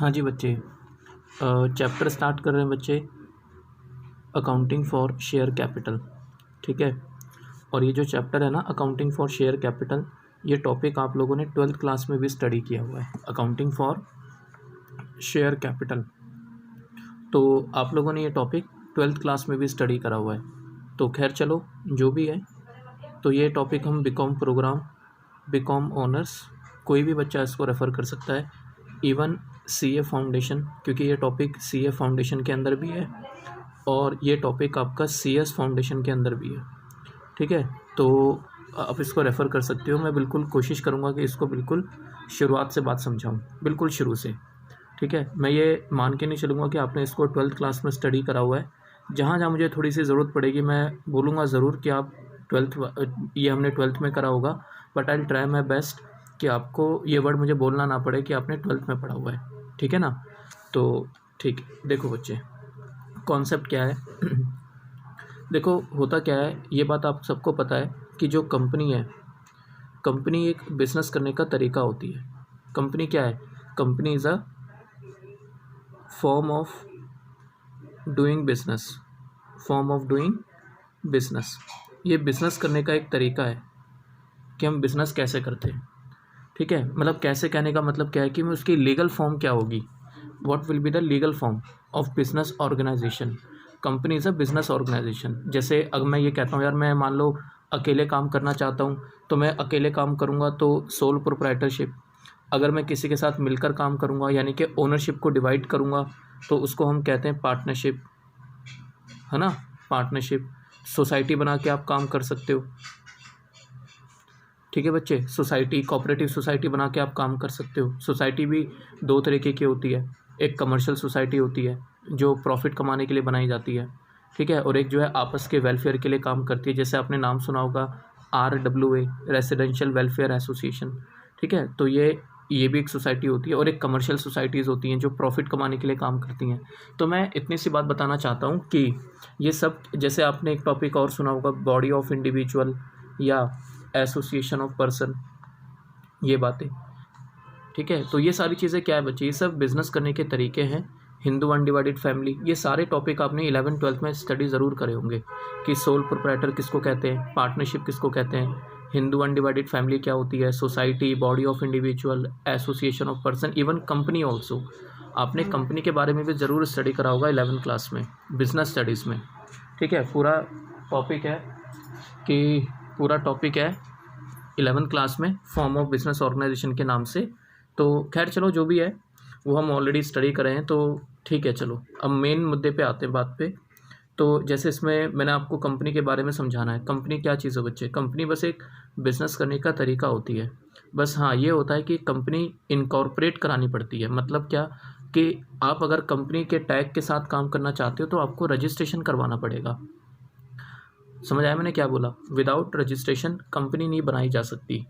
हाँ जी बच्चे, chapter start कर रहे हैं बच्चे, अकाउंटिंग फॉर शेयर कैपिटल। ठीक है। और ये जो चैप्टर है ना, अकाउंटिंग फॉर शेयर कैपिटल, ये टॉपिक आप लोगों ने 12th क्लास में भी स्टडी किया हुआ है, अकाउंटिंग फॉर शेयर कैपिटल। तो आप लोगों ने ये टॉपिक 12th क्लास में भी स्टडी करा हुआ है। तो खैर चलो, जो भी है, तो ये टॉपिक हम बीकॉम प्रोग्राम, बीकॉम ऑनर्स, कोई भी बच्चा इसको रेफ़र कर सकता है, इवन सीए फाउंडेशन, क्योंकि ये टॉपिक सीए फाउंडेशन के अंदर भी है और ये टॉपिक आपका सीएस फाउंडेशन के अंदर भी है। ठीक है, तो आप इसको रेफ़र कर सकते हो। मैं बिल्कुल कोशिश करूँगा कि इसको बिल्कुल शुरुआत से बात समझाऊँ, बिल्कुल शुरू से। ठीक है, मैं ये मान के नहीं चलूँगा कि आपने इसको 12th क्लास में स्टडी करा हुआ है। जहाँ जहाँ मुझे थोड़ी सी ज़रूरत पड़ेगी मैं बोलूँगा ज़रूर कि आप 12th, ये हमने 12th में करा होगा, but I will try my best कि आपको ये वर्ड मुझे बोलना ना पड़े कि आपने 12th में पढ़ा हुआ है। ठीक है ना। तो ठीक, देखो बच्चे, कॉन्सेप्ट क्या है देखो होता क्या है, ये बात आप सबको पता है कि जो कंपनी है, कंपनी एक बिज़नेस करने का तरीका होती है। कंपनी क्या है? Company is a form of doing business, form of doing business. ये बिज़नेस करने का एक तरीका है कि हम बिज़नेस कैसे करते हैं। ठीक है, मतलब कैसे कहने का मतलब क्या है कि मैं उसकी लीगल फॉर्म क्या होगी, what will be the legal form of business organisation. Company is a business organisation. जैसे अगर मैं ये कहता हूँ यार, मैं मान लो अकेले काम करना चाहता हूँ, तो मैं अकेले काम करूँगा तो सोल प्रोप्राइटरशिप। अगर मैं किसी के साथ मिलकर काम करूँगा, यानी कि ओनरशिप को डिवाइड करूँगा, तो उसको हम कहते हैं पार्टनरशिप, है ना। पार्टनरशिप। सोसाइटी बना के आप काम कर सकते हो। ठीक है बच्चे, सोसाइटी, कोऑपरेटिव सोसाइटी बना के आप काम कर सकते हो। सोसाइटी भी दो तरीके की होती है, एक कमर्शियल सोसाइटी होती है जो प्रॉफिट कमाने के लिए बनाई जाती है, ठीक है, और एक जो है आपस के वेलफेयर के लिए काम करती है, जैसे आपने नाम सुना होगा RWA, रेसिडेंशियल वेलफेयर एसोसिएशन। ठीक है, तो ये भी एक सोसाइटी होती है, और एक कमर्शियल सोसाइटीज़ होती हैं जो प्रॉफिट कमाने के लिए काम करती हैं। तो मैं इतनी सी बात बताना चाहता हूँ कि ये सब, जैसे आपने एक टॉपिक और सुना होगा, बॉडी ऑफ इंडिविजुअल या एसोसिएशन ऑफ पर्सन, ये बातें। ठीक है, तो ये सारी चीज़ें क्या है बच्चे, ये सब बिजनेस करने के तरीके हैं। हिंदू अनडिवाइडेड फैमिली, ये सारे टॉपिक आपने 11th-12th में स्टडी ज़रूर करे होंगे कि सोल प्रोप्राइटर किसको कहते हैं, पार्टनरशिप किसको कहते हैं, हिंदू अनडिवाइडेड फैमिली क्या होती है, society, body of individual, association of person, even company also. आपने कंपनी के बारे में भी ज़रूर स्टडी करा होगा 11th क्लास में, बिजनेस स्टडीज़ में। ठीक है, पूरा टॉपिक है 11th क्लास में, फॉर्म ऑफ बिजनेस ऑर्गेनाइजेशन के नाम से। तो खैर चलो, जो भी है वो हम ऑलरेडी स्टडी कर रहे हैं, तो ठीक है। चलो अब मेन मुद्दे पे आते हैं, बात पे। तो जैसे इसमें मैंने आपको कंपनी के बारे में समझाना है। कंपनी क्या चीज़ है बच्चे? कंपनी बस एक बिज़नेस करने का तरीका होती है। बस हाँ, ये होता है कि कंपनी इनकॉर्पोरेट करानी पड़ती है। मतलब क्या कि आप अगर कंपनी के टैग के साथ काम करना चाहते हो तो आपको रजिस्ट्रेशन करवाना पड़ेगा। समझ आया मैंने क्या बोला? विदाउट रजिस्ट्रेशन कंपनी नहीं बनाई जा सकती।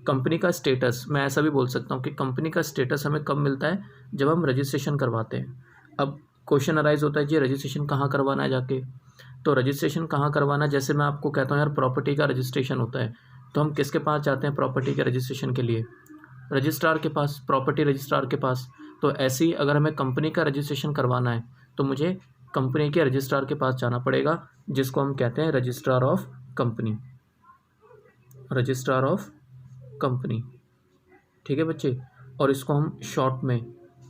कंपनी का स्टेटस, मैं ऐसा भी बोल सकता हूँ कि कंपनी का स्टेटस हमें कब मिलता है, जब हम रजिस्ट्रेशन करवाते हैं। अब क्वेश्चन अराइज होता है कि रजिस्ट्रेशन कहाँ करवाना है जाके, तो रजिस्ट्रेशन कहाँ करवाना है, जैसे मैं आपको कहता हूँ यार प्रॉपर्टी का रजिस्ट्रेशन होता है, तो हम किसके पास जाते हैं प्रॉपर्टी के रजिस्ट्रेशन के लिए? रजिस्ट्रार के पास, प्रॉपर्टी रजिस्ट्रार के पास। तो ऐसे ही अगर हमें कंपनी का रजिस्ट्रेशन करवाना है तो मुझे कंपनी के रजिस्ट्रार के पास जाना पड़ेगा, जिसको हम कहते हैं registrar of company, registrar of company. ठीक है बच्चे, और इसको हम शॉर्ट में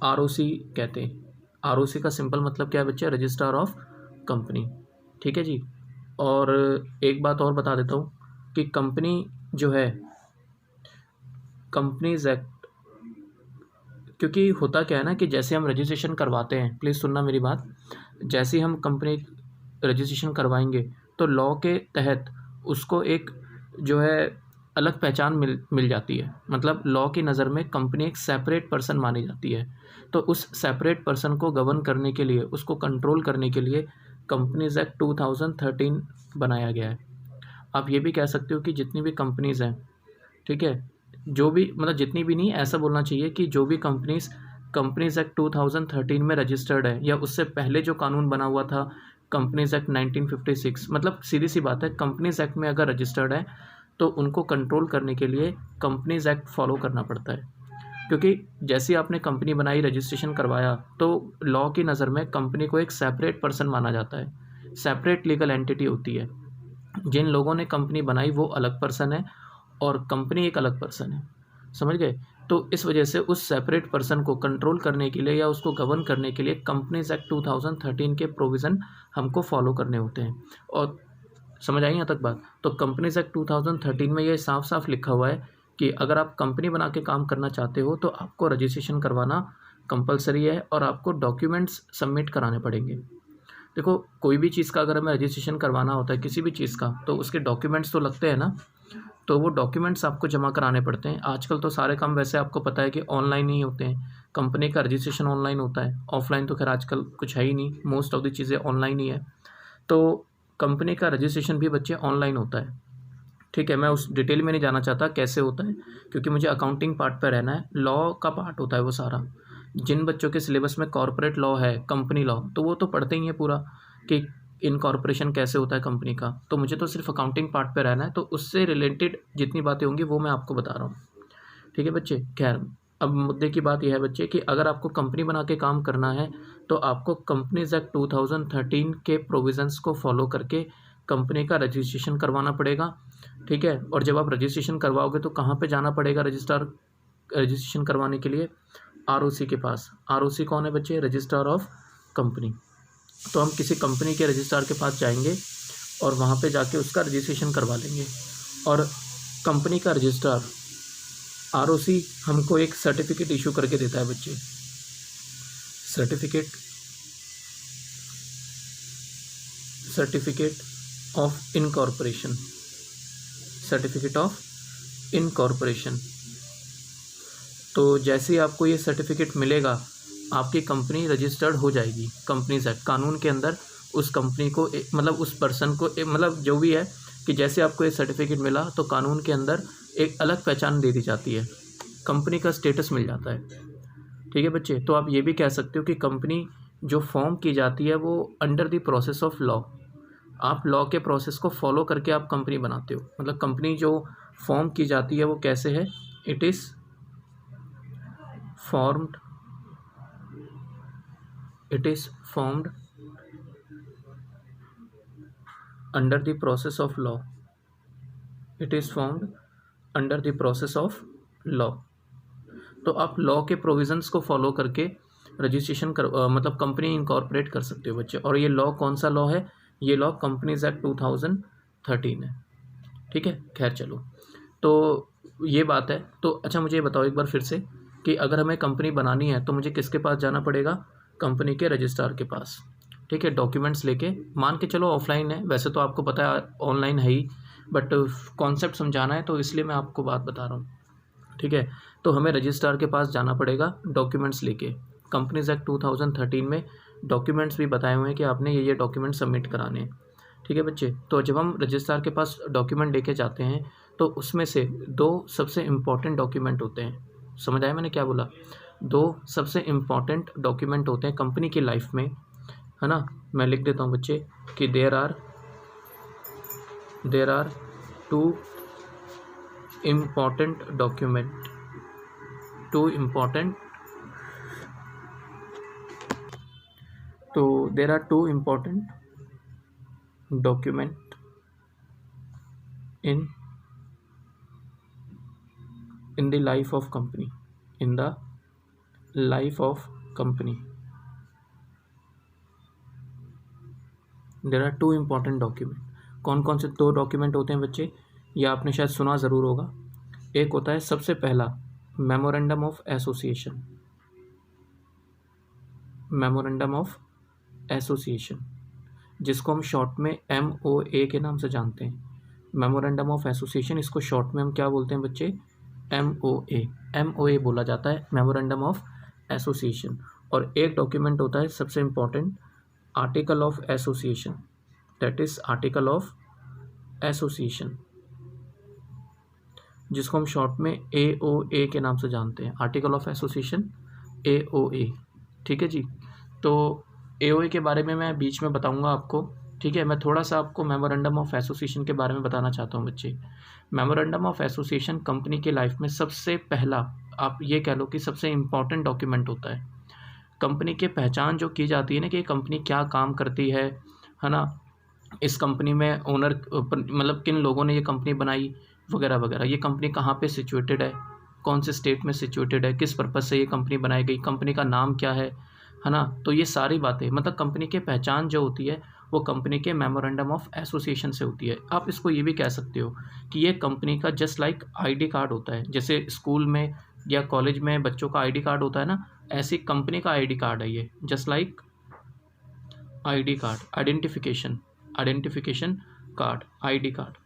ROC कहते हैं। ROC का सिंपल मतलब क्या है बच्चे? Registrar of company. ठीक है जी। और एक बात और बता देता हूँ कि कंपनी जो है, कंपनीज एक्ट, क्योंकि होता क्या है ना कि जैसे हम रजिस्ट्रेशन करवाते हैं, प्लीज़ सुनना मेरी बात, जैसे ही हम कंपनी रजिस्ट्रेशन करवाएंगे तो लॉ के तहत उसको एक जो है अलग पहचान मिल जाती है। मतलब लॉ की नज़र में कंपनी एक सेपरेट पर्सन मानी जाती है। तो उस सेपरेट पर्सन को गवर्न करने के लिए, उसको कंट्रोल करने के लिए कंपनीज एक्ट 2013 बनाया गया है। आप ये भी कह सकते हो कि जितनी भी कंपनीज़ हैं, ठीक है, जो भी, मतलब जितनी भी नहीं, ऐसा बोलना चाहिए कि जो भी कंपनीज एक्ट 2013 में रजिस्टर्ड है, या उससे पहले जो कानून बना हुआ था कंपनीज एक्ट 1956, मतलब सीधी सी बात है, कंपनीज एक्ट में अगर रजिस्टर्ड है तो उनको कंट्रोल करने के लिए कंपनीज एक्ट फॉलो करना पड़ता है। क्योंकि जैसे ही आपने कंपनी बनाई, रजिस्ट्रेशन करवाया, तो लॉ की नज़र में कंपनी को एक सेपरेट पर्सन माना जाता है, सेपरेट लीगल एंटिटी होती है। जिन लोगों ने कंपनी बनाई वो अलग पर्सन है और कंपनी एक अलग पर्सन है, समझ गए। तो इस वजह से उस सेपरेट पर्सन को कंट्रोल करने के लिए या उसको गवर्न करने के लिए कंपनीज एक्ट 2013 के प्रोविज़न हमको फॉलो करने होते हैं। और समझ आई यहाँ तक बात। तो कंपनीज एक्ट 2013 में ये साफ साफ लिखा हुआ है कि अगर आप कंपनी बना के काम करना चाहते हो तो आपको रजिस्ट्रेशन करवाना कंपलसरी है और आपको डॉक्यूमेंट्स सबमिट कराने पड़ेंगे। देखो, कोई भी चीज़ का अगर हमें रजिस्ट्रेशन करवाना होता है किसी भी चीज़ का, तो उसके डॉक्यूमेंट्स तो लगते हैं ना, तो वो डॉक्यूमेंट्स आपको जमा कराने पड़ते हैं। आजकल तो सारे काम वैसे आपको पता है कि ऑनलाइन ही होते हैं, कंपनी का रजिस्ट्रेशन ऑनलाइन होता है, ऑफलाइन तो खैर आजकल कुछ है ही नहीं, मोस्ट ऑफ द चीज़ें ऑनलाइन ही है। तो कंपनी का रजिस्ट्रेशन भी बच्चे ऑनलाइन होता है, ठीक है। मैं उस डिटेल में नहीं जाना चाहता कैसे होता है, क्योंकि मुझे अकाउंटिंग पार्ट पर रहना है। लॉ का पार्ट होता है वो सारा। जिन बच्चों के सिलेबस में कॉर्पोरेट लॉ है, कंपनी लॉ, तो वो तो पढ़ते ही हैं पूरा कि इनकॉर्पोरेशन कैसे होता है कंपनी का। तो मुझे तो सिर्फ अकाउंटिंग पार्ट पे रहना है, तो उससे रिलेटेड जितनी बातें होंगी वो मैं आपको बता रहा हूँ, ठीक है बच्चे। खैर, अब मुद्दे की बात यह है बच्चे कि अगर आपको कंपनी बना के काम करना है तो आपको कंपनीज एक्ट 2013 के प्रोविज़न्स को फॉलो करके कंपनी का रजिस्ट्रेशन करवाना पड़ेगा, ठीक है। और जब आप रजिस्ट्रेशन करवाओगे तो कहाँ पे जाना पड़ेगा रजिस्ट्रेशन करवाने के लिए? ROC के पास। ROC कौन है बच्चे? Registrar of company. तो हम किसी कंपनी के रजिस्ट्रार के पास जाएंगे और वहाँ पे जाके उसका रजिस्ट्रेशन करवा लेंगे। और कंपनी का रजिस्ट्रार ROC हमको एक सर्टिफिकेट इशू करके देता है बच्चे, सर्टिफिकेट ऑफ इनकॉर्पोरेशन। तो जैसे ही आपको ये सर्टिफिकेट मिलेगा आपकी कंपनी रजिस्टर्ड हो जाएगी। कंपनीज एक्ट कानून के अंदर उस कंपनी को मतलब उस पर्सन को मतलब जो भी है कि जैसे आपको ये सर्टिफिकेट मिला तो कानून के अंदर एक अलग पहचान दे दी जाती है, कंपनी का स्टेटस मिल जाता है, ठीक है बच्चे। तो आप ये भी कह सकते हो कि कंपनी जो फॉर्म की जाती है वो under the process of law, आप लॉ के प्रोसेस को फॉलो करके आप कंपनी बनाते हो। मतलब कंपनी जो फॉर्म की जाती है वो कैसे है? It is formed under the process of law. तो आप लॉ के प्रोविज़न्स को फॉलो करके रजिस्ट्रेशन मतलब कंपनी इनकॉर्पोरेट कर सकते हो बच्चे। और ये लॉ कौन सा लॉ है? ये लॉ कंपनीज एक्ट 2013 है, ठीक है। खैर चलो, तो ये बात है। तो अच्छा मुझे बताओ एक बार फिर से कि अगर हमें कंपनी बनानी है तो मुझे किसके पास जाना पड़ेगा? कंपनी के रजिस्ट्रार के पास, ठीक है। डॉक्यूमेंट्स लेके, मान के चलो ऑफलाइन है, वैसे तो आपको पता है ऑनलाइन है ही, बट कॉन्सेप्ट समझाना है तो इसलिए मैं आपको बात बता रहा हूँ, ठीक है। तो हमें रजिस्ट्रार के पास जाना पड़ेगा डॉक्यूमेंट्स लेके। कंपनीज एक्ट 2013 में डॉक्यूमेंट्स भी बताए हुए हैं कि आपने ये डॉक्यूमेंट सबमिट कराने हैं, ठीक है बच्चे। तो जब हम रजिस्ट्रार के पास डॉक्यूमेंट लेके जाते हैं तो उसमें से 2 सबसे इम्पॉर्टेंट डॉक्यूमेंट होते हैं। समझ आया मैंने क्या बोला? 2 सबसे इम्पॉर्टेंट डॉक्यूमेंट होते हैं कंपनी की लाइफ में, है ना। मैं लिख देता हूँ बच्चे कि there are 2 important document, 2 important, तो there are 2 important document in the life of company, in the life of company there are 2 important document। कौन कौन से 2 डॉक्यूमेंट होते हैं बच्चे? ये आपने शायद सुना ज़रूर होगा। एक होता है सबसे पहला मेमोरेंडम ऑफ एसोसिएशन, जिसको हम शॉर्ट में MOA के नाम से जानते हैं। मेमोरेंडम ऑफ एसोसिएशन, इसको शॉर्ट में हम क्या बोलते हैं बच्चे? MOA बोला जाता है, मेमोरेंडम ऑफ एसोसिएशन। और एक डॉक्यूमेंट होता है सबसे important, article of association, that is article of association, जिसको हम शॉर्ट में AOA के नाम से जानते हैं। आर्टिकल ऑफ एसोसिएशन, AOA, ठीक है जी। तो AOA के बारे में मैं बीच में बताऊंगा आपको, ठीक है। मैं थोड़ा सा आपको मेमोरेंडम ऑफ एसोसिएशन के बारे में बताना चाहता हूँ बच्चे। मेमोरेंडम ऑफ एसोसिएशन कंपनी के लाइफ में सबसे पहला आप ये कह लो कि सबसे इम्पॉर्टेंट डॉक्यूमेंट होता है। कंपनी की पहचान जो की जाती है ना कि कंपनी क्या काम करती है ना, इस कंपनी में ओनर मतलब किन लोगों ने ये कंपनी बनाई वगैरह वगैरह, ये कंपनी कहाँ पे सिचुएटेड है, कौन से स्टेट में सिचुएटेड है, किस पर्पज़ से ये कंपनी बनाई गई, कंपनी का नाम क्या है ना। तो ये सारी बातें मतलब कंपनी की पहचान जो होती है वो कंपनी के मेमोरेंडम ऑफ एसोसिएशन से होती है। आप इसको ये भी कह सकते हो कि ये कंपनी का जस्ट लाइक आईडी कार्ड होता है, जैसे स्कूल में या कॉलेज में बच्चों का आईडी कार्ड होता है ना, ऐसी कंपनी का आईडी कार्ड है ये, just like ID card, identification card, ID card.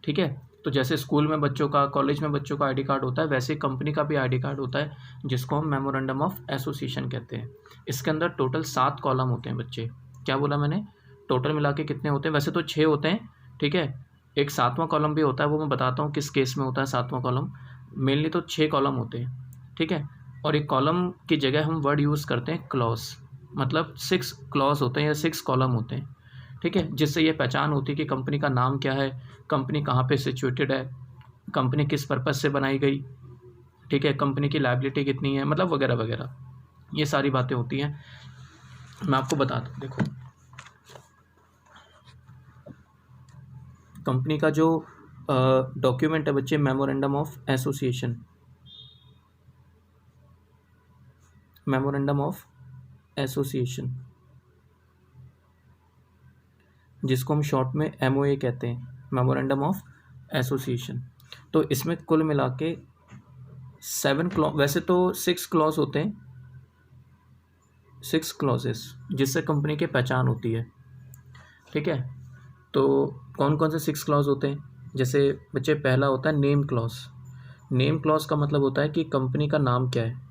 ठीक है, तो जैसे स्कूल में बच्चों का, कॉलेज में बच्चों का आईडी कार्ड होता है, वैसे कंपनी का भी आईडी कार्ड होता है जिसको हम मेमोरेंडम ऑफ एसोसिएशन कहते हैं। इसके अंदर टोटल 7 कॉलम होते हैं बच्चे। क्या बोला मैंने, टोटल मिला के कितने होते हैं, वैसे तो 6 होते हैं। ठीक है, एक 7वां कॉलम भी होता है, वो मैं बताता हूँ किस केस में होता है 7वां कॉलम। मेनली तो 6 कॉलम होते हैं। ठीक है, और एक कॉलम की जगह हम वर्ड यूज़ करते हैं क्लॉज, मतलब 6 क्लॉज होते हैं या 6 कॉलम होते हैं। ठीक है, जिससे ये पहचान होती है कि कंपनी का नाम क्या है, कंपनी कहाँ पे सिचुएटेड है, कंपनी किस पर्पज़ से बनाई गई, ठीक है, कंपनी की लायबिलिटी कितनी है, मतलब वगैरह वगैरह, ये सारी बातें होती हैं। मैं आपको बता दूँ, देखो कंपनी का जो डॉक्यूमेंट है बच्चे, memorandum of association, memorandum of association, जिसको हम शॉर्ट में MOA कहते हैं, मेमोरेंडम ऑफ एसोसिएशन। तो इसमें कुल मिला के 7 क्लॉज, वैसे तो 6 क्लॉज होते हैं, 6 क्लॉजेस जिससे कंपनी की पहचान होती है। ठीक है, तो कौन कौन से 6 क्लॉज होते हैं, जैसे बच्चे पहला होता है नेम क्लॉज। नेम क्लॉज का मतलब होता है कि कंपनी का नाम क्या है।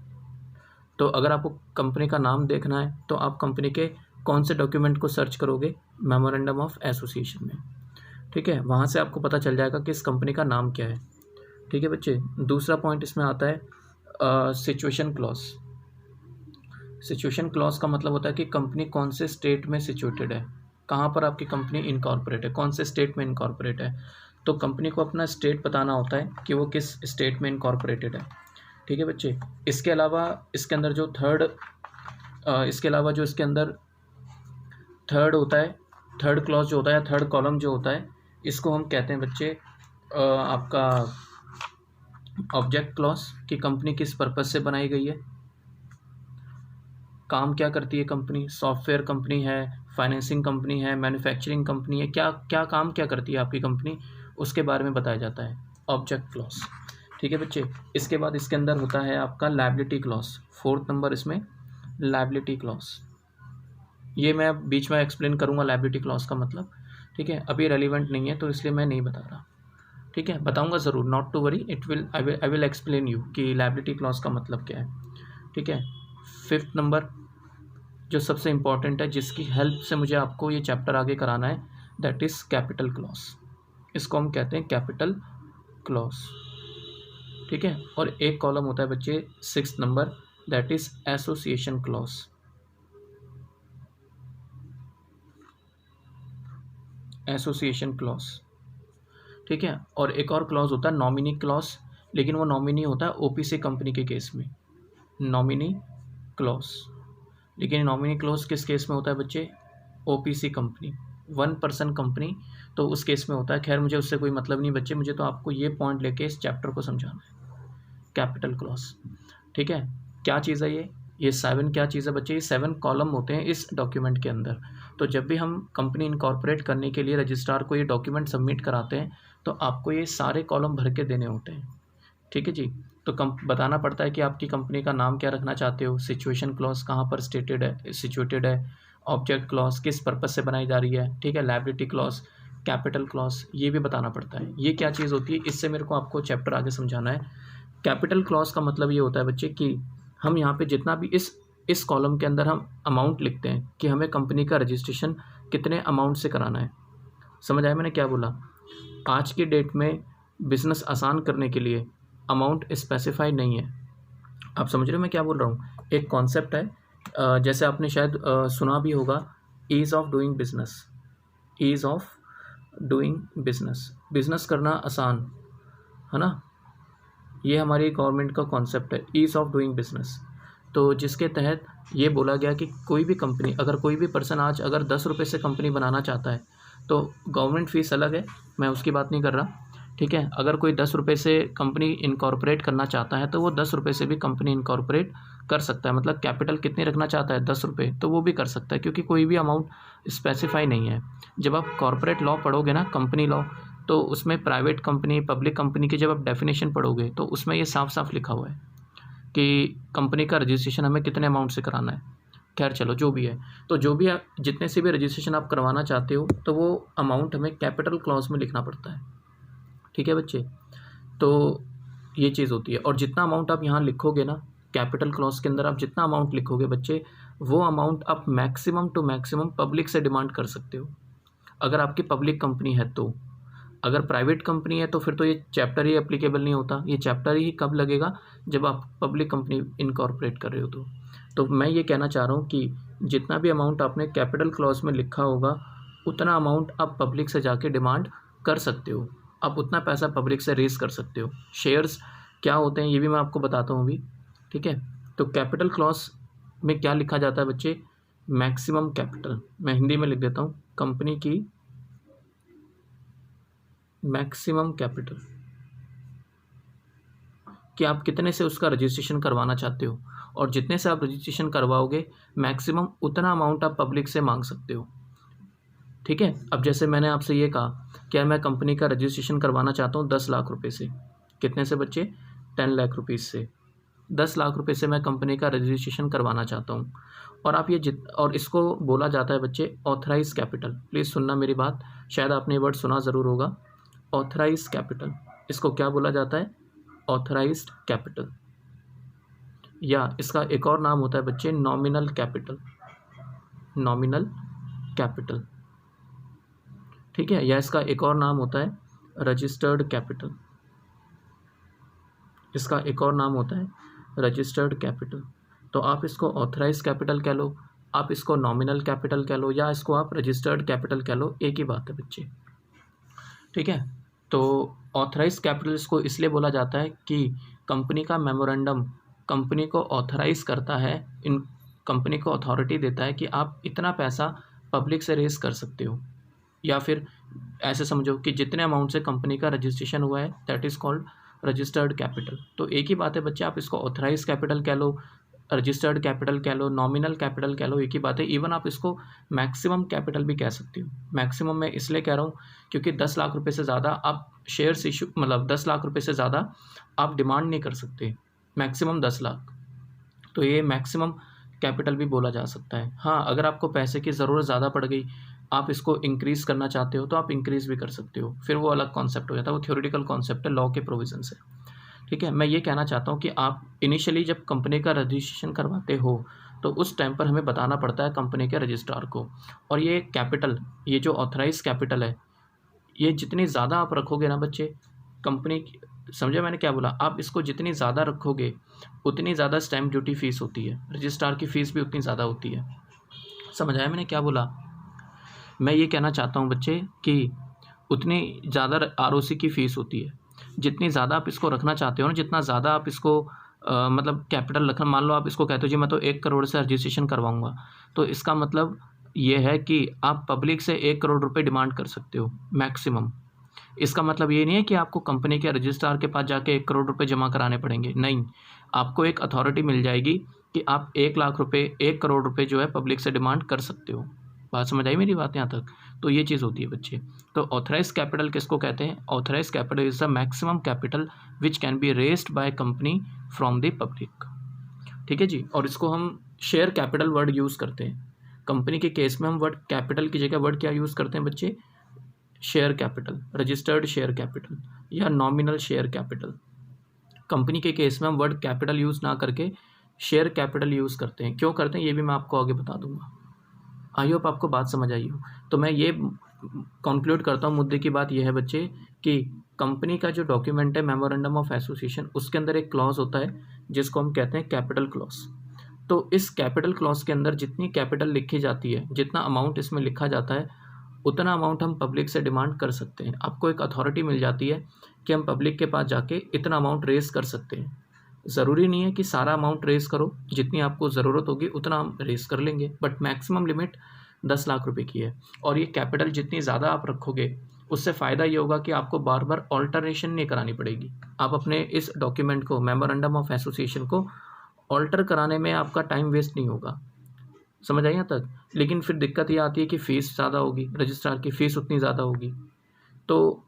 तो अगर आपको कंपनी का नाम देखना है तो आप कंपनी के कौन से डॉक्यूमेंट को सर्च करोगे, मेमोरेंडम ऑफ एसोसिएशन में। ठीक है, वहाँ से आपको पता चल जाएगा कि इस कंपनी का नाम क्या है। ठीक है बच्चे, दूसरा पॉइंट इसमें आता है सिचुएशन क्लॉज। सिचुएशन क्लॉज का मतलब होता है कि कंपनी कौन से स्टेट में सिचुएटेड है, कहाँ पर आपकी कंपनी इनकॉर्पोरेट है, कौन से स्टेट में इनकॉर्पोरेट है। तो कंपनी को अपना स्टेट बताना होता है कि वो किस स्टेट में इनकॉर्पोरेटेड है। ठीक है बच्चे, इसके अलावा इसके अंदर जो इसके अलावा जो इसके अंदर थर्ड होता है, थर्ड क्लॉज जो होता है, थर्ड कॉलम जो होता है, इसको हम कहते हैं बच्चे आपका ऑब्जेक्ट क्लॉज, कि कंपनी किस पर्पज़ से बनाई गई है, काम क्या करती है कंपनी, सॉफ्टवेयर कंपनी है, फाइनेंसिंग कंपनी है, मैन्युफैक्चरिंग कंपनी है, क्या क्या काम क्या करती है आपकी कंपनी, उसके बारे में बताया जाता है, ऑब्जेक्ट क्लॉज। ठीक है बच्चे, इसके बाद इसके अंदर होता है आपका लायबिलिटी क्लॉज, 4th नंबर इसमें लायबिलिटी क्लॉज। ये मैं बीच में एक्सप्लेन करूँगा लायबिलिटी क्लॉज का मतलब। ठीक है, अभी रेलिवेंट नहीं है तो इसलिए मैं नहीं बता रहा। ठीक है, बताऊँगा ज़रूर, not to worry, I will explain you कि लायबिलिटी क्लॉज का मतलब क्या है। ठीक है, 5th नंबर जो सबसे इम्पॉर्टेंट है, जिसकी हेल्प से मुझे आपको ये चैप्टर आगे कराना है, दैट इज़ कैपिटल क्लॉज। इसको हम कहते हैं कैपिटल क्लॉज। ठीक है, और एक कॉलम होता है बच्चे 6th number, that is association clause. Association clause. ठीक है, और एक और क्लॉज होता है नॉमिनी क्लॉज, लेकिन वो नॉमिनी होता है OPC कंपनी के केस में, नॉमिनी क्लॉज। लेकिन नॉमिनी क्लॉज किस केस में होता है बच्चे, OPC कंपनी, 1 पर्सन कंपनी, तो उस केस में होता है। खैर मुझे उससे कोई मतलब नहीं बच्चे, मुझे तो आपको ये पॉइंट लेके इस चैप्टर को समझाना है, कैपिटल क्लॉज। ठीक है, क्या चीज़ है ये 7 क्या चीज़ है बच्चे, ये 7 कॉलम होते हैं इस डॉक्यूमेंट के अंदर। तो जब भी हम कंपनी इनकॉर्पोरेट करने के लिए रजिस्ट्रार को ये डॉक्यूमेंट सबमिट कराते हैं तो आपको ये सारे कॉलम भर के देने होते हैं। ठीक है जी, तो बताना पड़ता है कि आपकी कंपनी का नाम क्या रखना चाहते हो, सिचुएशन क्लॉज कहाँ पर सिचुएटेड है, ऑब्जेक्ट क्लॉज किस पर्पज़ से बनाई जा रही है, ठीक है, लायबिलिटी क्लॉज, कैपिटल क्लॉज, ये भी बताना पड़ता है। ये क्या चीज़ होती है, इससे मेरे को आपको चैप्टर आगे समझाना है। कैपिटल क्लॉज का मतलब ये होता है बच्चे कि हम यहाँ पे जितना भी इस कॉलम के अंदर हम अमाउंट लिखते हैं कि हमें कंपनी का रजिस्ट्रेशन कितने अमाउंट से कराना है। समझ आया मैंने क्या बोला, आज की डेट में बिज़नेस आसान करने के लिए अमाउंट स्पेसिफाई नहीं है। आप समझ रहे हो मैं क्या बोल रहा हूँ, एक कॉन्सेप्ट है, जैसे आपने शायद सुना भी होगा, ease of doing business, ease of doing business, business करना आसान है ना, ये हमारी गवर्नमेंट का कॉन्सेप्ट है, ईज़ ऑफ डूइंग बिजनेस। तो जिसके तहत ये बोला गया कि कोई भी कंपनी, अगर कोई भी पर्सन आज अगर 10 रुपये से कंपनी बनाना चाहता है तो गवर्नमेंट फ़ीस अलग है, मैं उसकी बात नहीं कर रहा, ठीक है। अगर कोई 10 रुपये से कंपनी इनकॉर्पोरेट करना चाहता है तो वो 10 रुपये से भी कंपनी इनकॉर्पोरेट कर सकता है। मतलब कैपिटल कितनी रखना चाहता है, 10 रुपये, तो वो भी कर सकता है, क्योंकि कोई भी अमाउंट स्पेसिफाई नहीं है। जब आप कॉर्पोरेट लॉ पढ़ोगे ना, कंपनी लॉ, तो उसमें प्राइवेट कंपनी, पब्लिक कंपनी की जब आप डेफिनेशन पढ़ोगे तो उसमें ये साफ साफ लिखा हुआ है कि कंपनी का रजिस्ट्रेशन हमें कितने अमाउंट से कराना है। खैर चलो, जो भी है, तो जो भी जितने से भी रजिस्ट्रेशन आप करवाना चाहते हो तो वो अमाउंट हमें कैपिटल क्लॉज में लिखना पड़ता है, ठीक है बच्चे। तो ये चीज़ होती है, और जितना अमाउंट आप यहाँ लिखोगे ना कैपिटल क्लॉज के अंदर, आप जितना अमाउंट लिखोगे बच्चे, वो अमाउंट आप मैक्सिमम टू मैक्सिमम पब्लिक से डिमांड कर सकते हो, अगर आपकी पब्लिक कंपनी है तो। अगर प्राइवेट कंपनी है तो फिर तो ये चैप्टर ही एप्लीकेबल नहीं होता। ये चैप्टर ही कब लगेगा, जब आप पब्लिक कंपनी इनकॉर्पोरेट कर रहे हो तो मैं ये कहना चाह रहा हूँ कि जितना भी अमाउंट आपने कैपिटल क्लॉज में लिखा होगा उतना अमाउंट आप पब्लिक से जाके डिमांड कर सकते हो, आप उतना पैसा पब्लिक से रेज कर सकते हो। शेयर्स क्या होते हैं ये भी मैं आपको बताता हूँ अभी, ठीक है। तो कैपिटल क्लॉज में क्या लिखा जाता है बच्चे, मैक्सिमम कैपिटल, मैं हिंदी में लिख देता हूँ, कंपनी की मैक्सिमम कैपिटल, कि आप कितने से उसका रजिस्ट्रेशन करवाना चाहते हो, और जितने से आप रजिस्ट्रेशन करवाओगे मैक्सिमम उतना अमाउंट आप पब्लिक से मांग सकते हो, ठीक है। अब जैसे मैंने आपसे ये कहा, क्या मैं कंपनी का रजिस्ट्रेशन करवाना चाहता हूँ 10 लाख रुपए से, कितने से बच्चे, 10 लाख रुपीज़ से, 10 लाख रुपए से मैं कंपनी का रजिस्ट्रेशन करवाना चाहता हूँ। और आप ये और इसको बोला जाता है बच्चे ऑथराइज कैपिटल। प्लीज़ सुनना मेरी बात, शायद आपने ये वर्ड सुना ज़रूर होगा, ऑथराइज कैपिटल। इसको क्या बोला जाता है, ऑथराइज्ड कैपिटल, या इसका एक और नाम होता है बच्चे नॉमिनल कैपिटल, नॉमिनल कैपिटल, ठीक है। या इसका एक और नाम होता है रजिस्टर्ड कैपिटल, इसका एक और नाम होता है रजिस्टर्ड कैपिटल। तो आप इसको ऑथराइज कैपिटल कह लो, आप इसको नॉमिनल कैपिटल कह लो, या इसको आप रजिस्टर्ड कैपिटल कह लो, एक ही बात है बच्चे, ठीक है। तो ऑथराइज कैपिटल इसको इसलिए बोला जाता है कि कंपनी का मेमोरेंडम कंपनी को ऑथराइज करता है, इन कंपनी को अथॉरिटी देता है कि आप इतना पैसा पब्लिक से रेज कर सकते हो, या फिर ऐसे समझो कि जितने अमाउंट से कंपनी का रजिस्ट्रेशन हुआ है that is called registered capital. तो एक ही बात है बच्चे, आप इसको ऑथराइज कैपिटल कह लो, रजिस्टर्ड कैपिटल कह लो, नॉमिनल कैपिटल कह लो, एक ही बात है। इवन आप इसको मैक्सिमम कैपिटल भी कह सकते हो। मैक्सिमम मैं इसलिए कह रहा हूँ क्योंकि 10 लाख रुपए से ज़्यादा आप शेयर्स इशू, मतलब 10 लाख रुपए से ज़्यादा आप डिमांड नहीं कर सकते, मैक्सिमम 10 लाख। तो ये मैक्सिमम कैपिटल भी बोला जा सकता है। हाँ, अगर आपको पैसे की ज़रूरत ज़्यादा पड़ गई, आप इसको इंक्रीज़ करना चाहते हो तो आप इंक्रीज़ भी कर सकते हो, फिर वो अलग कॉन्सेप्ट हो जाता है, वो थ्योरेटिकल कॉन्सेप्ट है लॉ के प्रोविज़न से, ठीक है। मैं ये कहना चाहता हूँ कि आप इनिशियली जब कंपनी का रजिस्ट्रेशन करवाते हो तो उस टाइम पर हमें बताना पड़ता है कंपनी के रजिस्ट्रार को, और ये कैपिटल, ये जो ऑथराइज कैपिटल है, ये जितनी ज़्यादा आप रखोगे ना बच्चे, कंपनी, समझे मैंने क्या बोला, आप इसको जितनी ज़्यादा रखोगे उतनी ज़्यादा स्टैम्प ड्यूटी फ़ीस होती है, रजिस्ट्रार की फ़ीस भी उतनी ज़्यादा होती है। समझ आया मैंने क्या बोला? मैं ये कहना चाहता हूँ बच्चे कि उतनी ज़्यादा ROC की फ़ीस होती है, जितनी ज़्यादा आप इसको रखना चाहते हो ना, जितना ज़्यादा आप इसको मतलब कैपिटल रखना, मान लो आप इसको कहते हो जी मैं तो 1 करोड़ से रजिस्ट्रेशन करवाऊँगा, तो इसका मतलब ये है कि आप पब्लिक से 1 करोड़ रुपए डिमांड कर सकते हो मैक्सिमम। इसका मतलब ये नहीं है कि आपको कंपनी के रजिस्ट्रार के पास जाके 1 करोड़ रुपए जमा कराने पड़ेंगे, नहीं, आपको एक अथॉरिटी मिल जाएगी कि आप 1 लाख रुपए, 1 करोड़ रुपए जो है पब्लिक से डिमांड कर सकते हो। बात समझ आई मेरी बात यहाँ तक? तो ये चीज़ होती है बच्चे। तो ऑथराइज कैपिटल किसको कहते हैं? Authorise capital is the maximum capital which can be raised by company from the public, ठीक है जी। और इसको हम शेयर कैपिटल वर्ड यूज़ करते हैं। कंपनी के केस में हम वर्ड कैपिटल की जगह वर्ड क्या यूज़ करते हैं बच्चे? Share capital, registered share capital या नॉमिनल शेयर कैपिटल। कंपनी के केस में हम वर्ड कैपिटल यूज़ ना करके शेयर कैपिटल यूज़ करते हैं। क्यों करते हैं ये भी मैं आपको आगे बता दूंगा। आई होप आपको बात समझ आई हो। तो मैं ये कंक्लूड करता हूँ, मुद्दे की बात यह है बच्चे कि कंपनी का जो डॉक्यूमेंट है मेमोरेंडम ऑफ एसोसिएशन, उसके अंदर एक क्लॉज होता है जिसको हम कहते हैं कैपिटल क्लॉज। तो इस कैपिटल क्लॉज के अंदर जितनी कैपिटल लिखी जाती है, जितना अमाउंट इसमें लिखा जाता है, उतना अमाउंट हम पब्लिक से डिमांड कर सकते हैं। आपको एक अथॉरिटी मिल जाती है कि हम पब्लिक के पास जाके इतना अमाउंट रेज़ कर सकते हैं। ज़रूरी नहीं है कि सारा अमाउंट रेज़ करो, जितनी आपको ज़रूरत होगी उतना हम रेज़ कर लेंगे, बट मैक्सिमम लिमिट 10 लाख रुपए की है। और ये कैपिटल जितनी ज़्यादा आप रखोगे उससे फ़ायदा ये होगा कि आपको बार बार ऑल्टरेशन नहीं करानी पड़ेगी। आप अपने इस डॉक्यूमेंट को, मेमोरेंडम ऑफ एसोसिएशन को ऑल्टर कराने में आपका टाइम वेस्ट नहीं होगा। समझ आई यहाँ तक? लेकिन फिर दिक्कत ये आती है कि फ़ीस ज़्यादा होगी, रजिस्ट्रार की फ़ीस उतनी ज़्यादा होगी। तो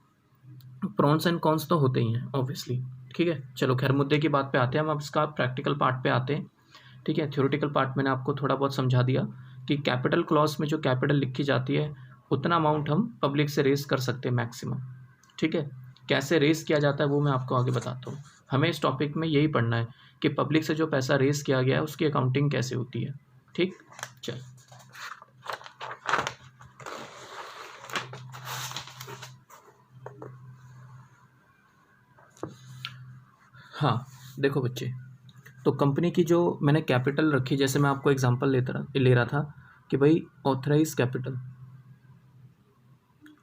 प्रॉन्स एंड कॉन्स तो होते ही हैं ऑब्वियसली। ठीक है, चलो खैर मुद्दे की बात पे आते हैं हम। अब इसका प्रैक्टिकल पार्ट पे आते हैं। ठीक है, थ्योरेटिकल पार्ट मैंने आपको थोड़ा बहुत समझा दिया कि कैपिटल क्लॉज में जो कैपिटल लिखी जाती है उतना अमाउंट हम पब्लिक से रेज़ कर सकते हैं मैक्सिमम। ठीक है, कैसे रेज़ किया जाता है वो मैं आपको आगे बताता हूँ। हमें इस टॉपिक में यही पढ़ना है कि पब्लिक से जो पैसा रेज़ किया गया है उसकी अकाउंटिंग कैसे होती है। ठीक, चल हाँ, देखो बच्चे, तो कंपनी की जो मैंने कैपिटल रखी, जैसे मैं आपको एग्जांपल ले रहा था कि भाई authorise capital,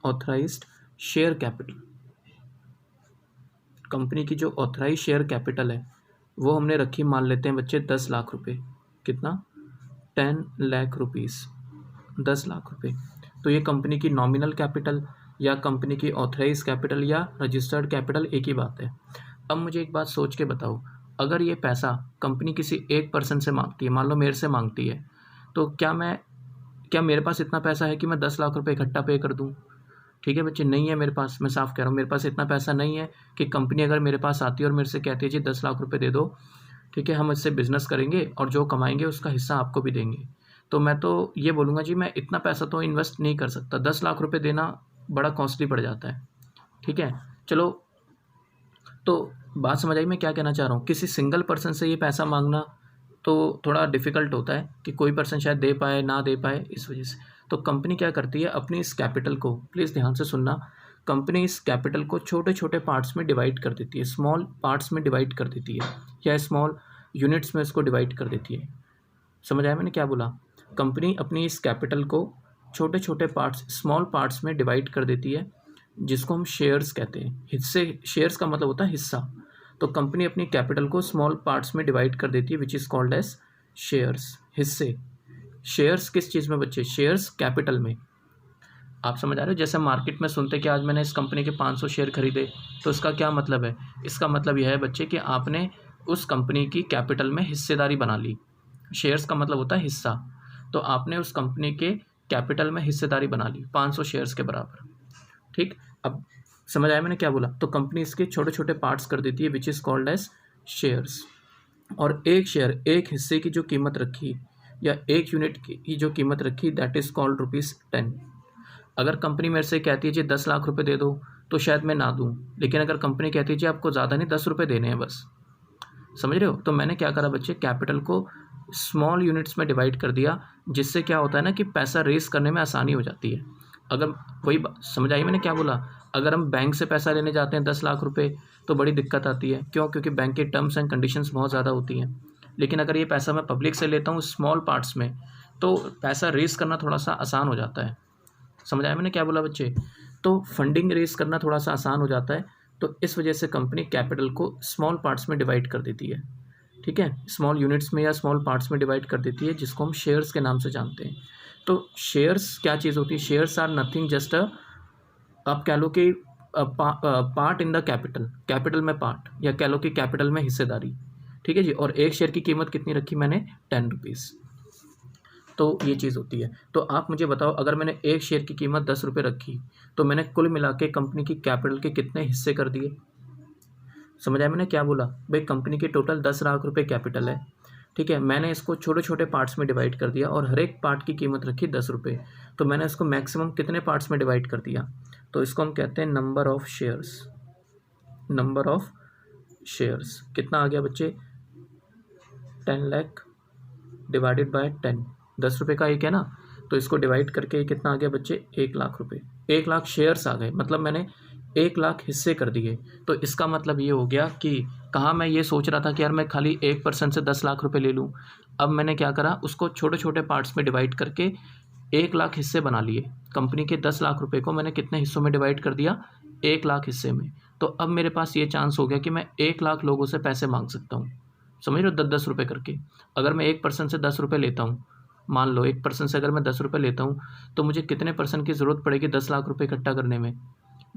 authorised share capital, company की जो ऑथराइज शेयर कैपिटल है वो हमने रखी, मान लेते हैं बच्चे 10 लाख रुपए। कितना? 10 लाख रुपीज़, 10 लाख रुपए। तो ये कंपनी की नॉमिनल कैपिटल या कंपनी की ऑथराइज कैपिटल या रजिस्टर्ड कैपिटल एक ही बात है। अब मुझे एक बात सोच के बताओ, अगर ये पैसा कंपनी किसी एक पर्सन से मांगती है, मान लो मेरे से मांगती है, तो क्या मेरे पास इतना पैसा है कि मैं 10 लाख रुपए इकट्ठा पे कर दूं? ठीक है बच्चे, नहीं है मेरे पास। मैं साफ कह रहा हूँ, मेरे पास इतना पैसा नहीं है कि कंपनी अगर मेरे पास आती है और मेरे से कहती है जी 10 लाख रुपए दे दो, ठीक है, हम इससे बिजनेस करेंगे और जो कमाएंगे उसका हिस्सा आपको भी देंगे। तो मैं तो ये बोलूँगा जी मैं इतना पैसा तो इन्वेस्ट नहीं कर सकता, 10 लाख रुपए देना बड़ा कॉस्टली पड़ जाता है। ठीक है, चलो, तो बात समझ आई मैं क्या कहना चाह रहा हूँ। किसी सिंगल पर्सन से ये पैसा मांगना तो थोड़ा डिफ़िकल्ट होता है कि कोई पर्सन शायद दे पाए ना दे पाए, इस वजह से। तो कंपनी क्या करती है, अपनी इस कैपिटल को, प्लीज़ ध्यान से सुनना, कंपनी इस कैपिटल को छोटे छोटे पार्ट्स में डिवाइड कर देती है, स्मॉल पार्ट्स में डिवाइड कर देती है, या स्मॉल यूनिट्स में इसको डिवाइड कर देती है। समझ आया मैंने क्या बोला? कंपनी अपनी इस कैपिटल को छोटे छोटे पार्ट्स, स्मॉल पार्ट्स में डिवाइड कर देती है, जिसको हम शेयर्स कहते हैं। हिस्से, शेयर्स का मतलब होता है हिस्सा। तो कंपनी अपनी कैपिटल को स्मॉल पार्ट्स में डिवाइड कर देती है, which is called as shares, हिस्से। शेयर्स किस चीज़ में बच्चे? शेयर्स कैपिटल में। आप समझ आ रहे हो? जैसे मार्केट में सुनते कि आज मैंने इस कंपनी के 500 शेयर खरीदे, तो इसका क्या मतलब है? इसका मतलब यह है बच्चे कि आपने उस कंपनी की कैपिटल में हिस्सेदारी बना ली। शेयर्स का मतलब होता है हिस्सा। तो आपने उस कंपनी के कैपिटल में हिस्सेदारी बना ली 500 शेयर्स के बराबर। ठीक, अब समझ आया मैंने क्या बोला? तो कंपनी इसके छोटे छोटे पार्ट्स कर देती है, which is called as shares. और एक शेयर, एक हिस्से की जो कीमत रखी या एक यूनिट की जो कीमत रखी, दैट इज़ कॉल्ड ₹10। अगर कंपनी मेरे से कहती है जी 10 लाख रुपए दे दो, तो शायद मैं ना दूं। लेकिन अगर कंपनी कहती है जी आपको ज़्यादा नहीं, 10 रुपये देने हैं बस, समझ रहे हो? तो मैंने क्या करा बच्चे, कैपिटल को स्मॉल यूनिट्स में डिवाइड कर दिया, जिससे क्या होता है ना कि पैसा रेस करने में आसानी हो जाती है। अगर वही समझ आई मैंने क्या बोला? अगर हम बैंक से पैसा लेने जाते हैं 10 लाख रुपए, तो बड़ी दिक्कत आती है। क्यों? क्योंकि बैंक के टर्म्स एंड कंडीशंस बहुत ज़्यादा होती हैं। लेकिन अगर ये पैसा मैं पब्लिक से लेता हूँ स्मॉल पार्ट्स में, तो पैसा रेस करना थोड़ा सा आसान हो जाता है। समझ आया मैंने क्या बोला बच्चे? तो फंडिंग रेस करना थोड़ा सा आसान हो जाता है। तो इस वजह से कंपनी कैपिटल को स्मॉल पार्ट्स में डिवाइड कर देती है। ठीक है, स्मॉल यूनिट्स में या स्मॉल पार्ट्स में डिवाइड कर देती है, जिसको हम शेयर्स के नाम से जानते हैं। तो शेयर्स क्या चीज़ होती है? शेयर्स आर नथिंग जस्ट आप कह लो कि part in the capital, capital में पार्ट, या कह लो कि कैपिटल में हिस्सेदारी। ठीक है जी। और एक शेयर की कीमत कितनी रखी मैंने? 10 रुपीज़। तो ये चीज़ होती है। तो आप मुझे बताओ, अगर मैंने एक शेयर की कीमत 10 रुपये रखी, तो मैंने कुल मिला के कंपनी की कैपिटल के कितने हिस्से कर दिए? समझ आया मैंने क्या बोला? भाई कंपनी की टोटल 10 लाख रुपए कैपिटल है। ठीक है, मैंने इसको छोटे छोटे पार्ट्स में डिवाइड कर दिया और हर एक पार्ट की कीमत रखी 10 रुपये। तो मैंने इसको मैक्सिमम कितने पार्ट्स में डिवाइड कर दिया? तो इसको हम कहते हैं number of shares. Number of shares कितना आ गया बच्चे? 10 लाख डिवाइडेड बाय 10, 10 रुपये का एक है ना, तो इसको डिवाइड करके कितना आ गया बच्चे? 1 लाख रुपये। 1 लाख शेयर्स आ गए, मतलब मैंने 1 लाख हिस्से कर दिए। तो इसका मतलब ये हो गया कि कहाँ मैं ये सोच रहा था कि यार मैं खाली एक पर्सन से 10 लाख रुपए ले लूँ, अब मैंने क्या करा, उसको छोटे छोटे पार्ट्स में डिवाइड करके 1 लाख हिस्से बना लिए, कंपनी के 10 लाख रुपए को मैंने कितने हिस्सों में डिवाइड कर दिया, 1 लाख हिस्से में। तो अब मेरे पास ये चांस हो गया कि मैं 1 लाख लोगों से पैसे मांग सकता हूँ, समझ रहे हो, 10-10 रुपये करके। अगर मैं एक पर्सन से 10 रुपये लेता हूँ, मान लो एक पर्सन से अगर मैं 10 रुपये लेता हूँ, तो मुझे कितने पर्सन की ज़रूरत पड़ेगी 10 लाख रुपये इकट्ठा करने में,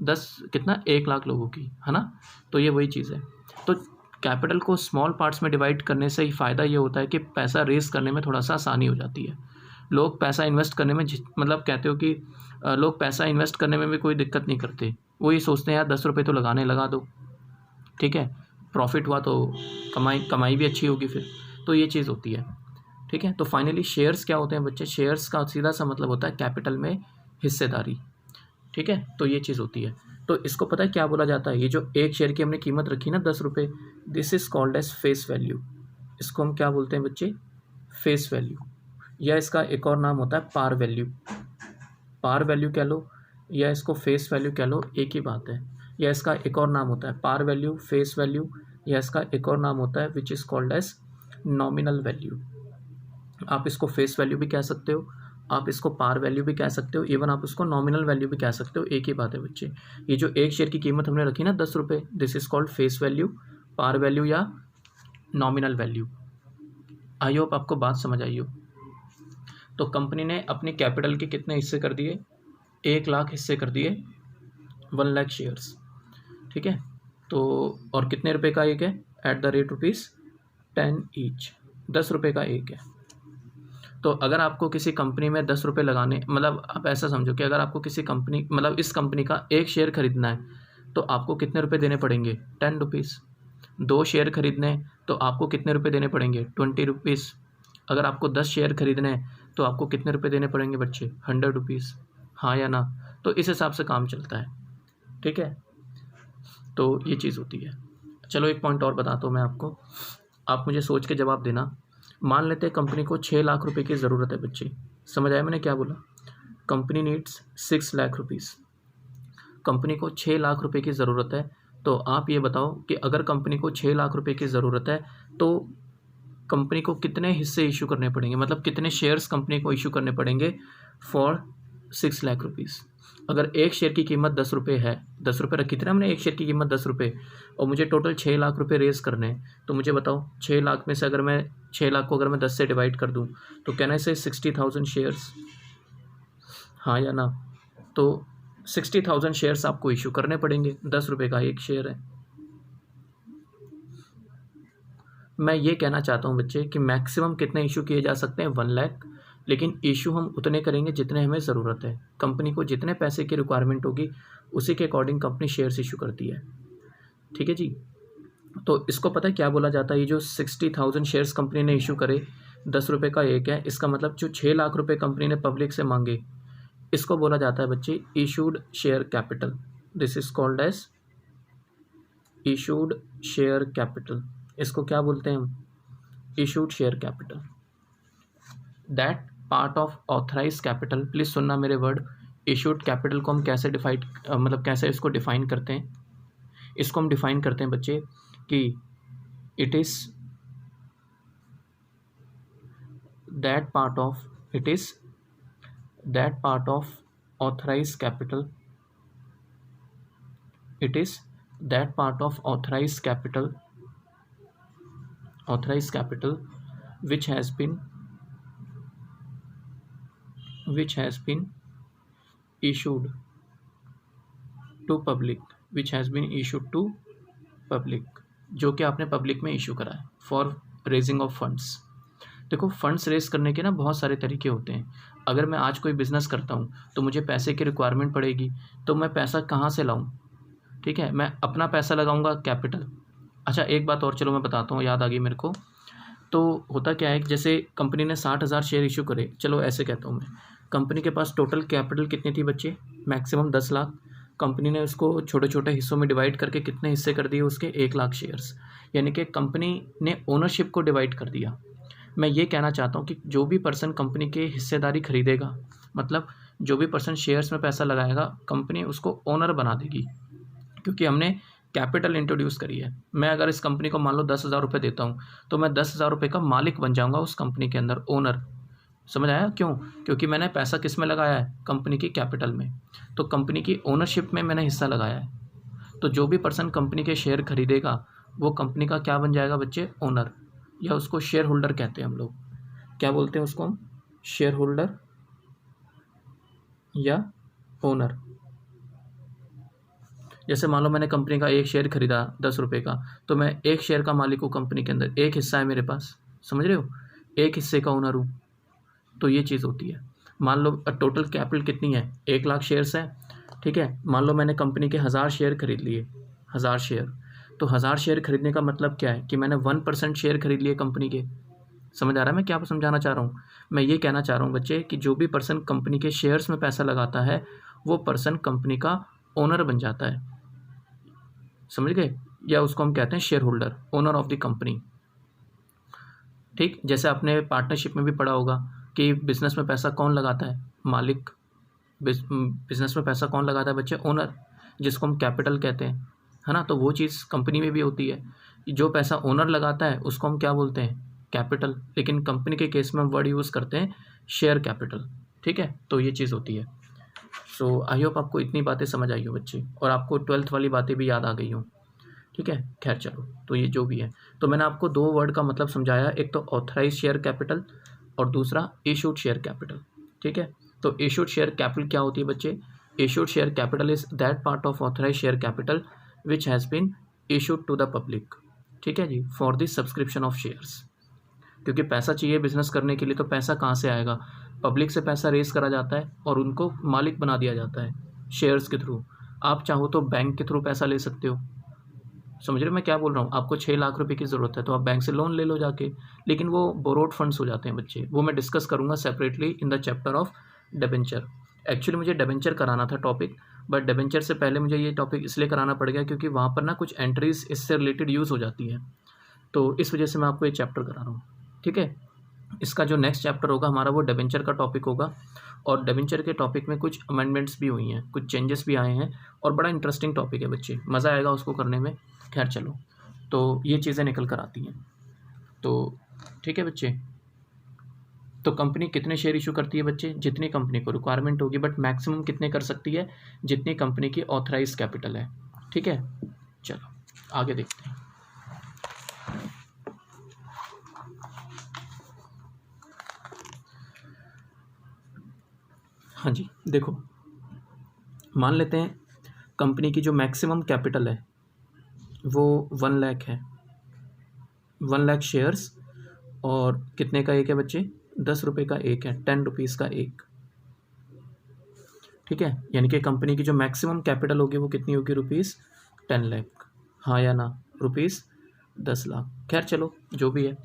10 कितना 1 लाख लोगों की, है ना। तो ये वही चीज़ है। तो कैपिटल को स्मॉल पार्ट्स में डिवाइड करने से ही फ़ायदा ये होता है कि पैसा रेस करने में थोड़ा सा आसानी हो जाती है। लोग पैसा इन्वेस्ट करने में मतलब कहते हो कि लोग पैसा इन्वेस्ट करने में भी कोई दिक्कत नहीं करते, वो ये सोचते हैं यार 10 रुपये तो लगाने लगा दो, ठीक है, प्रॉफिट हुआ तो कमाई भी अच्छी होगी फिर, तो ये चीज़ होती है, ठीक है। तो फाइनली शेयर्स क्या होते हैं बच्चे, शेयर्स का सीधा सा मतलब होता है कैपिटल में हिस्सेदारी, ठीक है। तो ये चीज़ होती है। तो इसको पता है क्या बोला जाता है, ये जो एक शेयर की हमने कीमत रखी ना 10 रुपये, this is called as face value. इसको हम क्या बोलते हैं बच्चे, फेस वैल्यू, या इसका एक और नाम होता है पार वैल्यू। पार वैल्यू कह लो या इसको फेस वैल्यू कह लो, एक ही बात है। या इसका एक और नाम होता है पार वैल्यू, फेस वैल्यू, या इसका एक और नाम होता है which is called as nominal value. आप इसको फेस वैल्यू भी कह सकते हो, आप इसको पार वैल्यू भी कह सकते हो, इवन आप उसको नॉमिनल वैल्यू भी कह सकते हो, एक ही बात है बच्चे। ये जो एक शेयर की कीमत हमने रखी ना 10 रुपये, this is called face value, par value या नॉमिनल वैल्यू। आई होप आपको बात समझ आई हो। तो कंपनी ने अपनी कैपिटल के कितने हिस्से कर दिए, 1 लाख हिस्से कर दिए, 1 लाख शेयर्स, ठीक है। तो और कितने रुपए का एक है, एट द रेट ₹10 ईच, 10 रुपये का एक है। तो अगर आपको किसी कंपनी में 10 रुपये लगाने, मतलब आप ऐसा समझो कि अगर आपको किसी कंपनी, मतलब इस कंपनी का एक शेयर खरीदना है तो आपको कितने रुपये देने पड़ेंगे, 10 रुपीज़। 2 शेयर खरीदने हैं तो आपको कितने रुपये देने पड़ेंगे, 20 रुपीज़। अगर आपको 10 शेयर खरीदने हैं तो आपको कितने रुपये देने पड़ेंगे बच्चे, 100 रुपीज़, हाँ या ना। तो इस हिसाब से काम चलता है, ठीक है। तो ये चीज़ होती है। चलो एक पॉइंट और बताता हूँ मैं आपको, आप मुझे सोच के जवाब देना। मान लेते हैं कंपनी को 6 लाख रुपए की ज़रूरत है बच्चे, समझ आया मैंने क्या बोला, company needs 6 lakh rupees, company को 6 लाख रुपए की ज़रूरत है। तो आप ये बताओ कि अगर कंपनी को 6 लाख रुपए की ज़रूरत है तो कंपनी को कितने हिस्से इशू करने पड़ेंगे, मतलब कितने शेयर्स कंपनी को इशू करने पड़ेंगे फॉर 6 लाख रुपीज़। अगर एक शेयर की कीमत 10 रुपये है, 10 रुपये रखी थी ना हमने, एक शेयर की कीमत 10 रुपये, और मुझे टोटल 6 लाख रुपए रेज़ करने हैं, तो मुझे बताओ 6 लाख में से अगर मैं 6 लाख को अगर मैं 10 से डिवाइड कर दूं तो कहने से 60,000 शेयर्स, हाँ या ना। तो 60,000 शेयर्स आपको इशू करने पड़ेंगे, 10 रुपये का एक शेयर है। मैं ये कहना चाहता हूँ बच्चे कि मैक्सिमम कितने इशू किए जा सकते हैं, 1 लाख, लेकिन इशू हम उतने करेंगे जितने हमें ज़रूरत है। कंपनी को जितने पैसे की रिक्वायरमेंट होगी उसी के अकॉर्डिंग कंपनी शेयर्स इशू करती है, ठीक है जी। तो इसको पता है क्या बोला जाता है, ये जो 60,000 शेयर्स कंपनी ने इशू करे, 10 रुपये का एक है, इसका मतलब जो 6 लाख रुपए कंपनी ने पब्लिक से मांगे, इसको बोला जाता है बच्चे issued share capital. This is called as issued share capital. इसको क्या बोलते हैं हम, issued share capital. That part of authorise capital, please सुनना मेरे वर्ड, इशूड कैपिटल को हम कैसे मतलब कैसे इसको डिफाइन करते हैं, इसको हम डिफाइन करते हैं बच्चे कि it is that part of authorise capital, it is that part of authorized capital which has been issued to public, जो कि आपने पब्लिक में इशू करा है फॉर रेजिंग ऑफ फंड्स। देखो फंड्स रेज करने के ना बहुत सारे तरीके होते हैं। अगर मैं आज कोई बिज़नेस करता हूँ तो मुझे पैसे की रिक्वायरमेंट पड़ेगी, तो मैं पैसा कहाँ से लाऊँ, ठीक है, मैं अपना पैसा लगाऊंगा कैपिटल। अच्छा एक बात और चलो मैं बताता हूँ, याद आ गई मेरे को। तो होता क्या है कि जैसे कंपनी ने 60,000 शेयर इशू करे, चलो ऐसे कहता हूँ मैं, कंपनी के पास टोटल कैपिटल कितनी थी बच्चे, मैक्सिमम 10 लाख। कंपनी ने उसको छोटे छोटे हिस्सों में डिवाइड करके कितने हिस्से कर दिए उसके, 1 लाख शेयर्स, यानी कि कंपनी ने ओनरशिप को डिवाइड कर दिया। मैं ये कहना चाहता हूँ कि जो भी पर्सन कंपनी के हिस्सेदारी खरीदेगा, मतलब जो भी पर्सन शेयर्स में पैसा लगाएगा, कंपनी उसको ओनर बना देगी, क्योंकि हमने कैपिटल इंट्रोड्यूस करी है। मैं अगर इस कंपनी को मान लो 10,000 रुपये देता हूँ तो मैं 10,000 रुपये का मालिक बन जाऊँगा उस कंपनी के अंदर, ओनर, समझ आया क्यों? क्योंकि मैंने पैसा किस में लगाया है, कंपनी की कैपिटल में, तो कंपनी की ओनरशिप में मैंने हिस्सा लगाया है। तो जो भी पर्सन कंपनी के शेयर खरीदेगा वो कंपनी का क्या बन जाएगा बच्चे, ओनर, या उसको शेयर होल्डर कहते हैं हम लोग। क्या बोलते हैं उसको हम, शेयर होल्डर या ओनर। जैसे मान लो मैंने कंपनी का एक शेयर खरीदा 10 रुपये का, तो मैं एक शेयर का मालिक हूँ कंपनी के अंदर, एक हिस्सा है मेरे पास, समझ रहे हो, एक हिस्से का ओनर हूँ। तो ये चीज़ होती है। मान लो टोटल कैपिटल कितनी है, 1,00,000 शेयर्स है, ठीक है। मान लो मैंने कंपनी के 1000 शेयर खरीद लिए, 1000 शेयर, तो 1000 शेयर खरीदने का मतलब क्या है कि मैंने 1% शेयर खरीद लिए कंपनी के। समझ आ रहा है मैं क्या समझाना चाह रहा हूँ? मैं ये कहना चाह रहा हूँ बच्चे कि जो भी पर्सन कंपनी के शेयर्स में पैसा लगाता है वो पर्सन कंपनी का ओनर बन जाता है, समझ गए, या उसको हम कहते हैं share holder, owner of the company. ठीक, जैसे आपने पार्टनरशिप में भी पढ़ा होगा कि बिजनेस में पैसा कौन लगाता है, मालिक। बिजनेस में पैसा कौन लगाता है बच्चे, ओनर, जिसको हम कैपिटल कहते हैं, है ना। तो वो चीज़ कंपनी में भी होती है, जो पैसा ओनर लगाता है उसको हम क्या बोलते हैं, कैपिटल। लेकिन कंपनी के केस में हम वर्ड यूज़ करते हैं शेयर कैपिटल, ठीक है। तो ये चीज़ होती है। सो आई होप आपको इतनी बातें समझ आई हो बच्चे, और आपको 12th वाली बातें भी याद आ गई हो, ठीक है। खैर चलो, तो ये जो भी है, तो मैंने आपको 2 वर्ड का मतलब समझाया, एक तो ऑथराइज शेयर कैपिटल और दूसरा इशूड शेयर कैपिटल, ठीक है। तो इशूड शेयर कैपिटल क्या होती है बच्चे, issued share capital is that part of authorised share capital which has been issued to the public, ठीक है जी, for the subscription of shares. क्योंकि पैसा चाहिए बिजनेस करने के लिए, तो पैसा कहाँ से आएगा, पब्लिक से पैसा रेज करा जाता है और उनको मालिक बना दिया जाता है शेयर्स के थ्रू। आप चाहो तो बैंक के थ्रू पैसा ले सकते हो, समझ रहे हो मैं क्या बोल रहा हूँ। आपको 6 लाख रुपए की ज़रूरत है तो आप बैंक से लोन ले लो जाके, लेकिन वो बोरोड फंड्स हो जाते हैं बच्चे। वो मैं डिस्कस करूँगा separately in the chapter of debenture. Actually मुझे डिबेंचर कराना था टॉपिक, बट डिबेंचर से पहले मुझे ये टॉपिक इसलिए कराना पड़ गया क्योंकि वहाँ पर ना कुछ एंट्रीज इससे रिलेटेड यूज़ हो जाती है, तो इस वजह से मैं आपको ये चैप्टर करा रहा हूँ, ठीक है। इसका जो नेक्स्ट चैप्टर होगा हमारा वो डिबेंचर का टॉपिक होगा, और डिबेंचर के टॉपिक में कुछ अमेंडमेंट्स भी हुई हैं, कुछ चेंजेस भी आए हैं, और बड़ा इंटरेस्टिंग टॉपिक है बच्चे, मज़ा आएगा उसको करने में। खैर चलो, तो ये चीज़ें निकल कर आती हैं, तो ठीक है बच्चे। तो कंपनी कितने शेयर इशू करती है बच्चे, जितनी कंपनी को रिक्वायरमेंट होगी, बट मैक्सिमम कितने कर सकती है, जितनी कंपनी की ऑथराइज कैपिटल है, ठीक है। चलो आगे देखते हैं। हाँ जी, देखो मान लेते हैं कंपनी की जो मैक्सिमम कैपिटल है वो 1 लाख है, 1 लाख शेयर्स, और कितने का एक है बच्चे, 10 रुपये का एक है, 10 रुपीज़ का एक, ठीक है। यानी कि कंपनी की जो मैक्सिमम कैपिटल होगी वो कितनी होगी, ₹10 लाख, हाँ या ना, ₹10 लाख। खैर चलो जो भी है,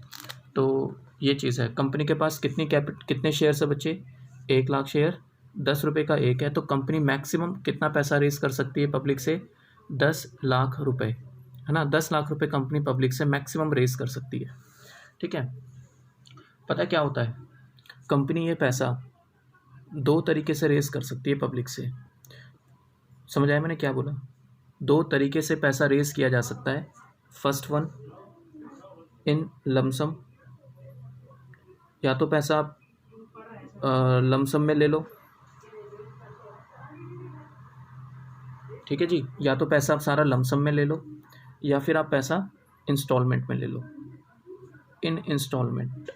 तो ये चीज़ है। कंपनी के पास कितने शेयर्स है बच्चे, 1 लाख शेयर, 10 रुपये का एक है, तो कंपनी मैक्सिमम कितना पैसा रेज कर सकती है पब्लिक से, 10 लाख रुपए, है ना। 10 लाख रुपए कंपनी पब्लिक से मैक्सिमम रेज कर सकती है, ठीक है। पता क्या होता है, कंपनी ये पैसा 2 तरीके से रेज कर सकती है पब्लिक से। समझ आया मैंने क्या बोला, 2 तरीके से पैसा रेज किया जा सकता है। फर्स्ट वन इन लमसम, या तो पैसा आप लमसम में ले लो, ठीक है जी, या तो पैसा आप सारा लमसम में ले लो, या फिर आप पैसा इंस्टॉलमेंट में ले लो। इन इंस्टॉलमेंट,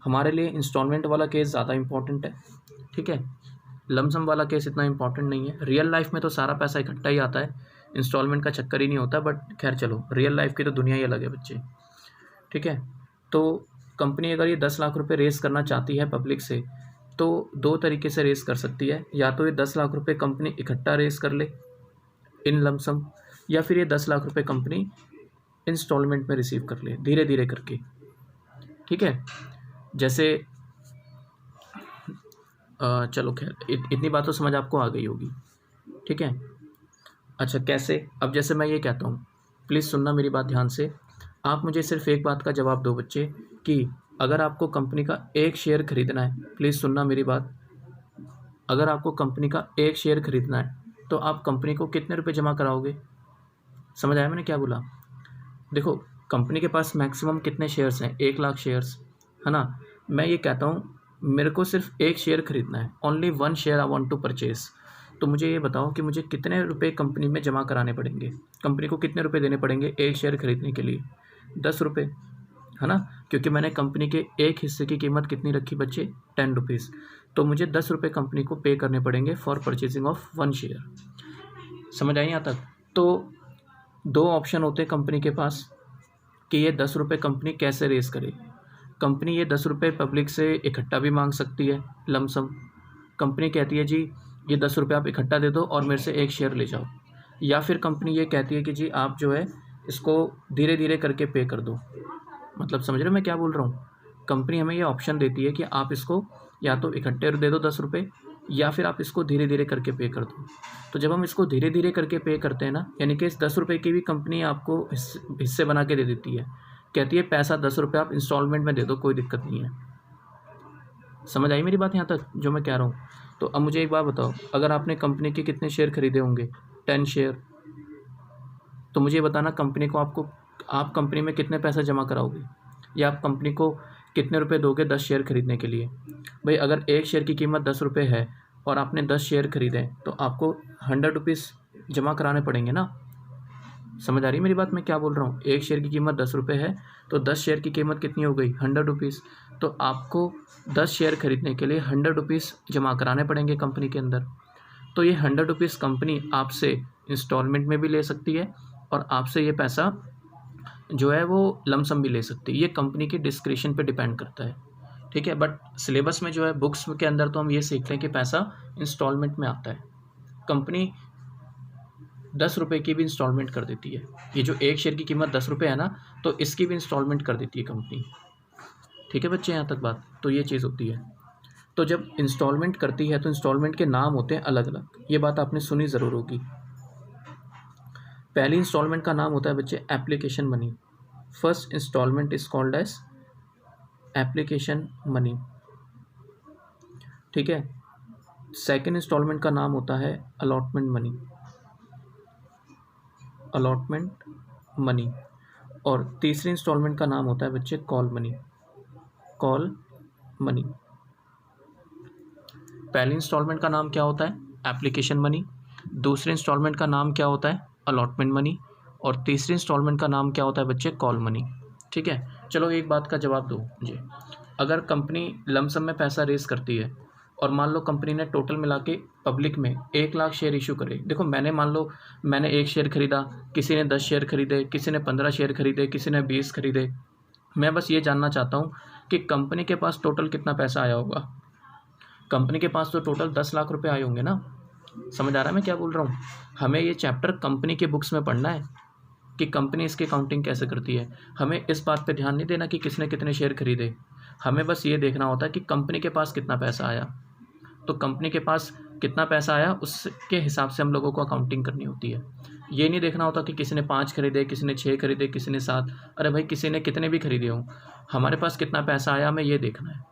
हमारे लिए इंस्टॉलमेंट वाला केस ज़्यादा इम्पोर्टेंट है, ठीक है। लमसम वाला केस इतना इम्पोर्टेंट नहीं है। रियल लाइफ में तो सारा पैसा इकट्ठा ही आता है, इंस्टॉलमेंट का चक्कर ही नहीं होता, बट खैर चलो, रियल लाइफ की तो दुनिया ही अलग है बच्चे, ठीक है। तो कंपनी अगर ये 10 लाख रुपए रेस करना चाहती है पब्लिक से, तो 2 तरीके से रेस कर सकती है, या तो ये 10 लाख रुपए कंपनी इकट्ठा रेस कर ले इन लमसम, या फिर ये 10 लाख रुपए कंपनी इंस्टॉलमेंट में रिसीव कर ले धीरे धीरे करके, ठीक है। जैसे चलो खैर इतनी बात तो समझ आपको आ गई होगी, ठीक है। अच्छा कैसे, अब जैसे मैं ये कहता हूँ, प्लीज़ सुनना मेरी बात ध्यान से, आप मुझे सिर्फ एक बात का जवाब दो बच्चे कि अगर आपको कंपनी का एक शेयर खरीदना है, प्लीज़ सुनना मेरी बात, अगर आपको कंपनी का एक शेयर खरीदना है तो आप कंपनी को कितने रुपए जमा कराओगे। समझ आया मैंने क्या बोला। देखो कंपनी के पास मैक्सिमम कितने शेयर्स हैं, 1 लाख शेयर्स, है ना। मैं ये कहता हूँ मेरे को सिर्फ एक शेयर खरीदना है, only 1 share I want to purchase, तो मुझे ये बताओ कि मुझे कितने रुपए कंपनी में जमा कराने पड़ेंगे, कंपनी को कितने रुपए देने पड़ेंगे एक शेयर खरीदने के लिए? 10 रुपये, है ना, क्योंकि मैंने कंपनी के एक हिस्से की कीमत कितनी रखी बच्चे? 10 रुपीज़। तो मुझे 10 रुपये कंपनी को पे करने पड़ेंगे फॉर परचेजिंग ऑफ 1 शेयर। समझ आई यहाँ तक? तो 2 ऑप्शन होते हैं कंपनी के पास कि ये 10 रुपये कंपनी कैसे रेज़ करे। कंपनी ये 10 रुपये पब्लिक से इकट्ठा भी मांग सकती है, लमसम। कंपनी कहती है जी ये 10 रुपये आप इकट्ठा दे दो और मेरे से एक शेयर ले जाओ, या फिर कंपनी ये कहती है कि जी आप जो है इसको धीरे धीरे करके पे कर दो। मतलब समझ रहे हो मैं क्या बोल रहा हूँ? कंपनी हमें ये ऑप्शन देती है कि आप इसको या तो इकट्ठे दे दो 10 रुपये, या फिर आप इसको धीरे धीरे करके पे कर दो। तो जब हम इसको धीरे धीरे करके पे करते हैं ना, यानी कि इस 10 रुपये की भी कंपनी आपको हिस्से बना के दे देती है, कहती है पैसा 10 रुपये आप इंस्टॉलमेंट में दे दो, कोई दिक्कत नहीं है। समझ आई मेरी बात यहाँ तक जो मैं कह रहा हूँ? तो अब मुझे एक बात बताओ, अगर आपने कंपनी के कितने शेयर खरीदे होंगे? 10 शेयर। तो मुझे बताना कंपनी को आप कंपनी में कितने पैसा जमा कराओगे, या आप कंपनी को कितने रुपए दोगे 10 शेयर खरीदने के लिए? भाई अगर एक शेयर की कीमत 10 रुपये है और आपने 10 शेयर खरीदे तो आपको 100 रुपीज़ जमा कराने पड़ेंगे ना। समझ आ रही मेरी बात मैं क्या बोल रहा हूँ? एक शेयर की कीमत 10 रुपये है तो 10 शेयर की कीमत कितनी हो गई? 100 रुपीज़। तो आपको 10 शेयर खरीदने के लिए 100 रुपीज़ जमा कराने पड़ेंगे कंपनी के अंदर। तो ये 100 रुपीज़ कंपनी आपसे इंस्टॉलमेंट में भी ले सकती है और आपसे ये पैसा जो है वो लमसम भी ले सकती है। ये कंपनी के डिस्क्रिप्शन पे डिपेंड करता है, ठीक है। बट सिलेबस में जो है बुक्स के अंदर तो हम ये सीखते हैं कि पैसा इंस्टॉलमेंट में आता है। कंपनी 10 रुपये की भी इंस्टॉलमेंट कर देती है। ये जो एक शेयर की कीमत 10 रुपये है ना, तो इसकी भी इंस्टॉलमेंट कर देती है कंपनी, ठीक है बच्चे यहाँ तक बात? तो ये चीज़ होती है। तो जब इंस्टॉलमेंट करती है तो इंस्टॉलमेंट के नाम होते हैं अलग अलग, ये बात आपने सुनी ज़रूर होगी। पहली इंस्टॉलमेंट का नाम होता है बच्चे application money. First instalment is called as application money, ठीक है। सेकेंड इंस्टॉलमेंट का नाम होता है अलॉटमेंट मनी, अलॉटमेंट मनी। और तीसरी इंस्टॉलमेंट का नाम होता है बच्चे कॉल मनी, कॉल मनी। पहली इंस्टॉलमेंट का नाम क्या होता है? Application money. दूसरे इंस्टॉलमेंट का नाम क्या होता है? Allotment money. और तीसरी इंस्टॉलमेंट का नाम क्या होता है बच्चे? कॉल मनी, ठीक है। चलो एक बात का जवाब दो मुझे, अगर कंपनी लमसम में पैसा रेस करती है और मान लो कंपनी ने टोटल मिला के पब्लिक में 1 लाख शेयर इशू करे। देखो मैंने 1 शेयर खरीदा, किसी ने 10 शेयर खरीदे, किसी ने 15 शेयर खरीदे, किसी ने 20 खरीदे। मैं बस ये जानना चाहता हूँ कि कंपनी के पास टोटल कितना पैसा आया होगा। कंपनी के पास तो टोटल 10 लाख रुपए आए होंगे ना। समझ आ रहा है मैं क्या बोल रहा हूँ? हमें ये चैप्टर कंपनी के बुक्स में पढ़ना है कि कंपनी इसकी अकाउंटिंग कैसे करती है। हमें इस बात पे ध्यान नहीं देना कि किसने कितने शेयर खरीदे, हमें बस ये देखना होता है कि कंपनी के पास कितना पैसा आया। तो कंपनी के पास कितना पैसा आया उसके हिसाब से हम लोगों को अकाउंटिंग करनी होती है। ये नहीं देखना होता कि किसी ने 5 खरीदे, किसी ने 6 खरीदे, किसी ने 7। अरे भाई किसी ने कितने भी खरीदे हों, हमारे पास कितना पैसा आया हमें ये देखना है,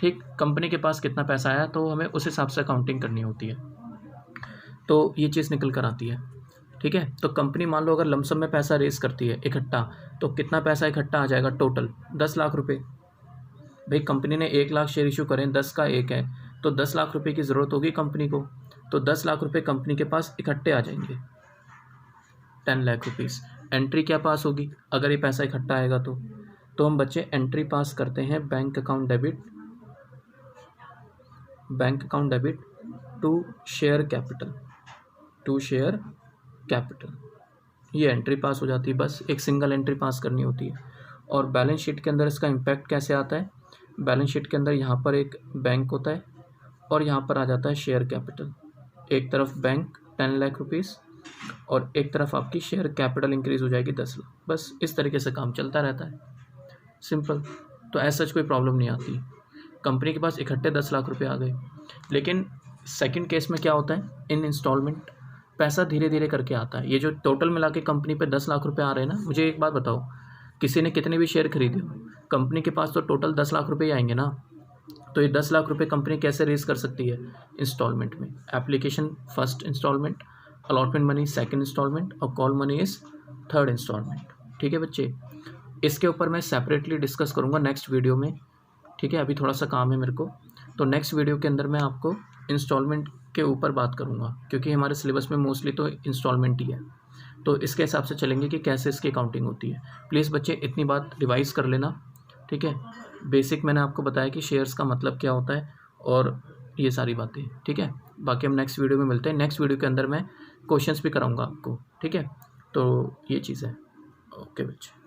ठीक। कंपनी के पास कितना पैसा आया तो हमें उस हिसाब से अकाउंटिंग करनी होती है। तो ये चीज़ निकल कर आती है, ठीक है। तो कंपनी मान लो अगर लमसम में पैसा रेस करती है इकट्ठा, तो कितना पैसा इकट्ठा आ जाएगा? टोटल 10 लाख रुपए। भाई कंपनी ने 1 लाख शेयर इशू करें, 10 का 1 है तो 10 लाख रुपए की ज़रूरत होगी कंपनी को। तो 10 लाख रुपए कंपनी के पास इकट्ठे आ जाएंगे, 10 लाख रुपीज़। एंट्री क्या पास होगी अगर ये पैसा इकट्ठा आएगा? तो हम बच्चे एंट्री पास करते हैं bank account debit, bank account debit to share capital, to share capital. ये एंट्री पास हो जाती है, बस एक सिंगल एंट्री पास करनी होती है। और बैलेंस शीट के अंदर इसका इम्पैक्ट कैसे आता है? बैलेंस शीट के अंदर यहाँ पर एक बैंक होता है और यहाँ पर आ जाता है शेयर कैपिटल। एक तरफ बैंक 10 लाख रुपीज़ और एक तरफ आपकी शेयर कैपिटल इंक्रीज़ हो जाएगी 10 लाख। बस इस तरीके से काम चलता रहता है, सिंपल। तो ऐसा कोई प्रॉब्लम नहीं आती। कंपनी के पास इकट्ठे 10 लाख रुपए आ गए। लेकिन सेकंड केस में क्या होता है? इन इंस्टॉलमेंट पैसा धीरे धीरे करके आता है। ये जो टोटल मिला के कंपनी पे 10 लाख रुपए आ रहे हैं ना, मुझे एक बात बताओ, किसी ने कितने भी शेयर खरीदे हो, कंपनी के पास तो टोटल 10 लाख रुपए ही आएंगे ना। तो ये 10 लाख रुपए कंपनी कैसे रेज कर सकती है? इंस्टॉलमेंट में। Application first installment, allotment money second installment और call money is third installment, ठीक है बच्चे। इसके ऊपर मैं सेपरेटली डिस्कस करूँगा नेक्स्ट वीडियो में ठीक है, अभी थोड़ा सा काम है मेरे को, तो नेक्स्ट वीडियो के अंदर मैं आपको इंस्टॉलमेंट के ऊपर बात करूँगा, क्योंकि हमारे सिलेबस में मोस्टली तो इंस्टॉलमेंट ही है, तो इसके हिसाब से चलेंगे कि कैसे इसकी अकाउंटिंग होती है। प्लीज़ बच्चे इतनी बात रिवाइज़ कर लेना, ठीक है। बेसिक मैंने आपको बताया कि शेयर्स का मतलब क्या होता है और ये सारी बातें, ठीक है। बाकी हम नेक्स्ट वीडियो में मिलते हैं। नेक्स्ट वीडियो के अंदर मैं क्वेश्चंस भी कराऊंगा आपको, ठीक है। तो ये चीज़ है। ओके बच्चे।